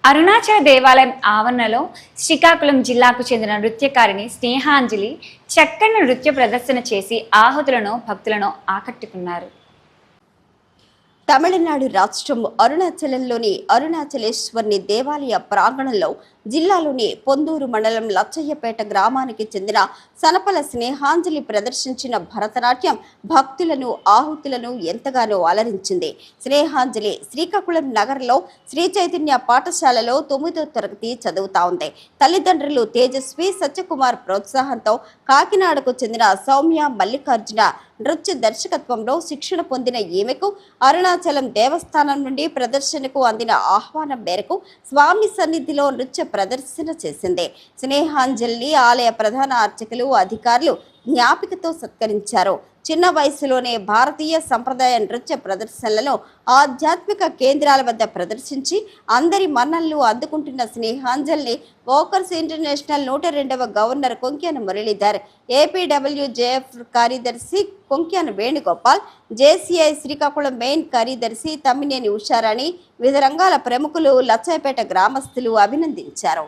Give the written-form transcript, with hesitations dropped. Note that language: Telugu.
అరుణాచల దేవాలయం ఆవరణలో శ్రీకాకుళం జిల్లాకు చెందిన నృత్యకారిణి స్నేహాంజలి చక్కని నృత్య ప్రదర్శన చేసి ఆహుతులను భక్తులను ఆకట్టుకున్నారు. తమిళనాడు రాష్ట్రం అరుణాచలంలోని అరుణాచలేశ్వరుని దేవాలయ ప్రాంగణంలో జిల్లాలోని పొందూరు మండలం లచ్చయ్యపేట గ్రామానికి చెందిన సనపల స్నేహాంజలి ప్రదర్శించిన భరతనాట్యం భక్తులను ఆహుతులను ఎంతగానో అలరించింది. స్నేహాంజలి శ్రీకాకుళం నగరంలో శ్రీ చైతన్య పాఠశాలలో 9వ తరగతి చదువుతా ఉంది. తల్లిదండ్రులు తేజస్వి సత్యకుమార్ ప్రోత్సాహంతో కాకినాడకు చెందిన సౌమ్య మల్లికార్జున నృత్య దర్శకత్వంలో శిక్షణ పొందిన ఈమెకు అరుణాచలం దేవస్థానం నుండి ప్రదర్శనకు అందిన ఆహ్వానం మేరకు స్వామి సన్నిధిలో నృత్య ప్రదర్శన చేసింది. స్నేహాంజలిని ఆలయ ప్రధాన అర్చకులు అధికారులు జ్ఞాపికతో సత్కరించారు. చిన్న వయసులోనే భారతీయ సంప్రదాయ నృత్య ప్రదర్శనలను ఆధ్యాత్మిక కేంద్రాల వద్ద ప్రదర్శించి అందరి మన్ననలు అందుకుంటున్న స్నేహాంజలిని వోకర్స్ ఇంటర్నేషనల్ 102వ గవర్నర్ కొంక్యాన మురళీధర్, ఏపీడబ్ల్యూజేఎఫ్ కార్యదర్శి కొంక్యాన వేణుగోపాల్, జేసీఐ శ్రీకాకుళం మెయిన్ కార్యదర్శి తమ్మినేని ఉషారాణి, వివిధ రంగాల ప్రముఖులు లచ్చయ్యపేట గ్రామస్తులు అభినందించారు.